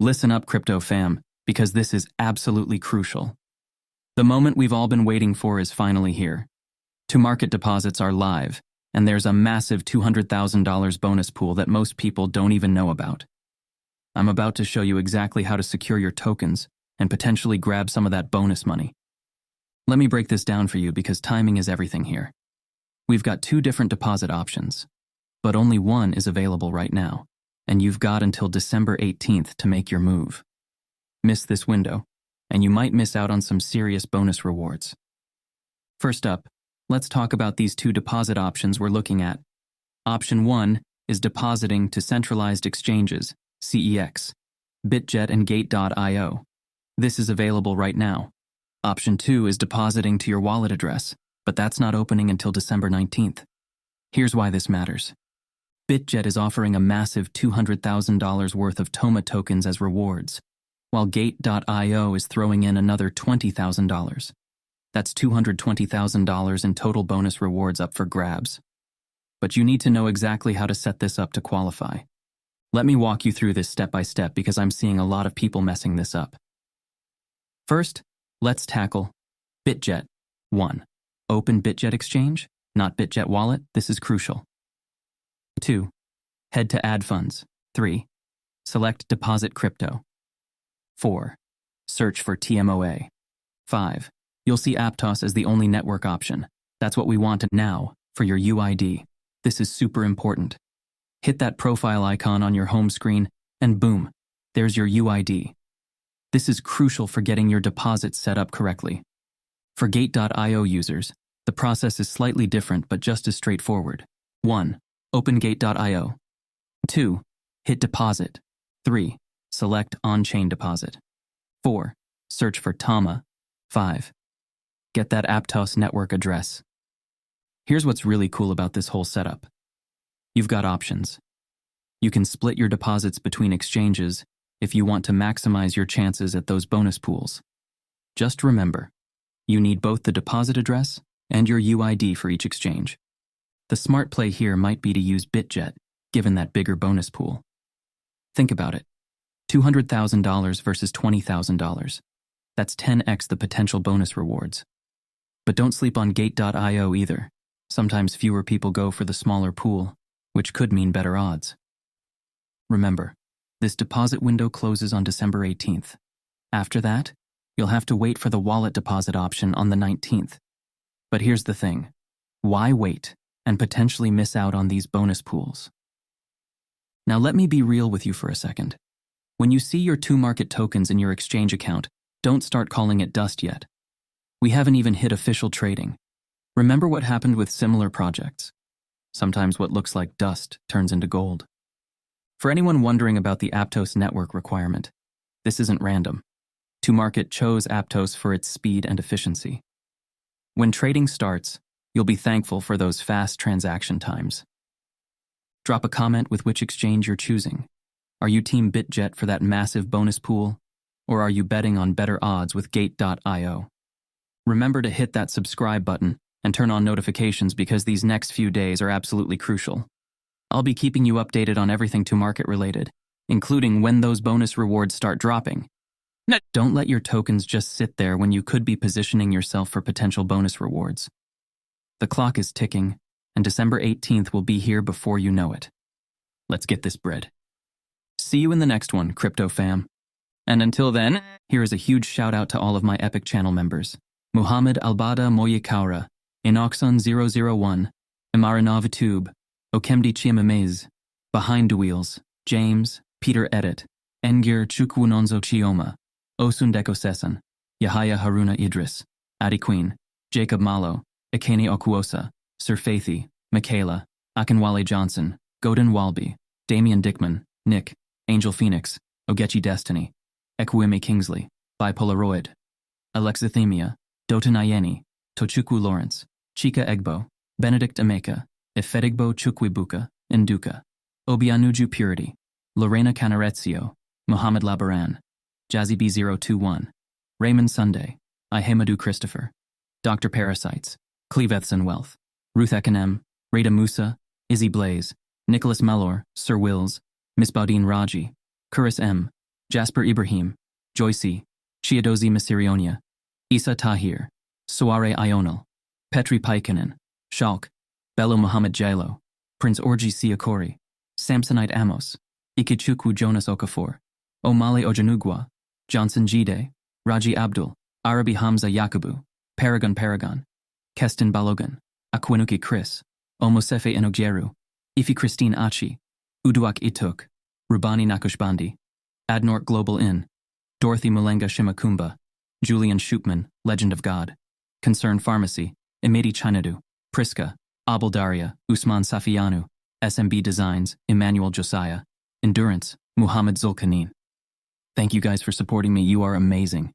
Listen up, crypto fam, because this is absolutely crucial. The moment we've all been waiting for is finally here. Tomarket deposits are live, and there's a massive $200,000 bonus pool that most people don't even know about. I'm about to show you exactly how to secure your tokens and potentially grab some of that bonus money. Let me break this down for you because timing is everything here. We've got 2 different deposit options, but only one is available right now, and you've got until December 18th to make your move. Miss this window, and you might miss out on some serious bonus rewards. First up, let's talk about these 2 deposit options we're looking at. Option 1 is depositing to centralized exchanges, CEX, Bitget and Gate.io. This is available right now. Option 2 is depositing to your wallet address, but that's not opening until December 19th. Here's why this matters. Bitget is offering a massive $200,000 worth of Toma tokens as rewards, while Gate.io is throwing in another $20,000. That's $220,000 in total bonus rewards up for grabs. But you need to know exactly how to set this up to qualify. Let me walk you through this step by step because I'm seeing a lot of people messing this up. First, let's tackle Bitget. 1. Open Bitget exchange, not Bitget wallet. This is crucial. 2. Head to Add Funds. 3. Select Deposit Crypto. 4. Search for TMOA. 5. You'll see Aptos as the only network option. That's what we want now for your UID. This is super important. Hit that profile icon on your home screen and boom, there's your UID. This is crucial for getting your deposit set up correctly. For Gate.io users, the process is slightly different but just as straightforward. 1. Open Gate.io. 2. Hit Deposit. 3. Select On-Chain Deposit. 4. Search for Toma. 5. Get that Aptos network address. Here's what's really cool about this whole setup. You've got options. You can split your deposits between exchanges if you want to maximize your chances at those bonus pools. Just remember, you need both the deposit address and your UID for each exchange. The smart play here might be to use Bitget, given that bigger bonus pool. Think about it. $200,000 versus $20,000. That's 10x the potential bonus rewards. But don't sleep on Gate.io either. Sometimes fewer people go for the smaller pool, which could mean better odds. Remember, this deposit window closes on December 18th. After that, you'll have to wait for the wallet deposit option on the 19th. But here's the thing. Why wait and potentially miss out on these bonus pools? Now let me be real with you for a second. When you see your Tomarket tokens in your exchange account, don't start calling it dust yet. We haven't even hit official trading. Remember what happened with similar projects. Sometimes what looks like dust turns into gold. For anyone wondering about the Aptos network requirement, this isn't random. Tomarket chose Aptos for its speed and efficiency. When trading starts, you'll be thankful for those fast transaction times. Drop a comment with which exchange you're choosing. Are you Team Bitget for that massive bonus pool, or are you betting on better odds with Gate.io? Remember to hit that subscribe button and turn on notifications because these next few days are absolutely crucial. I'll be keeping you updated on everything Tomarket related, including when those bonus rewards start dropping. Don't let your tokens just sit there when you could be positioning yourself for potential bonus rewards. The clock is ticking, and December 18th will be here before you know it. Let's get this bread. See you in the next one, crypto fam. And until then, here is a huge shout out to all of my Epic channel members. Muhammad Albada Moyikaura, Inoxon 001, Imaranov Tube, Okemdi Chiamamez, Behind the Wheels, James, Peter Edit, Engir Chukwunonzo Chioma, Osundeko Sesan, Yahaya Haruna Idris, Adi Queen, Jacob Malo, Ekene Okuosa, Sir Faithy, Michaela, Akinwale Johnson, Godin Walby, Damian Dickman, Nick, Angel Phoenix, Ogechi Destiny, Ekwueme Kingsley, Bipolaroid, Alexithemia, Dota Nayeni, Tochukwu Lawrence, Chika Egbo, Benedict Emeka, Ifedigbo Chukwibuka, Nduka, Obianuju Purity, Lorena Canarezio, Mohammed Labaran, Jazzy B021, Raymond Sunday, Ihemadu Christopher, Dr. Parasites, Clevethson Wealth, Ruth Ekanem, Rada Musa, Izzy Blaze, Nicholas Mellor, Sir Wills, Miss Baudine Raji, Kuris M, Jasper Ibrahim, Joycey, Chiadozi Masirionia, Isa Tahir, Soare Ional, Petri Paikanen, Shalk, Bello Muhammad Jalo, Prince Orji Siakori, Samsonite Amos, Ikichukwu Jonas Okafor, Omale Ojanugwa, Johnson Jide, Raji Abdul, Arabi Hamza Yakubu, Paragon, Keston Balogan, Akwinuki Chris, Omosefe Enogjeru, Ifi Christine Achi, Uduak Ituk, Rubani Nakushbandi, Adnort Global Inn, Dorothy Mulenga Shimakumba, Julian Shupman, Legend of God, Concern Pharmacy, Imedi Chinadu, Priska, Abel Daria, Usman Safianu, SMB Designs, Emmanuel Josiah, Endurance, Muhammad Zulkarnain. Thank you guys for supporting me. You are amazing.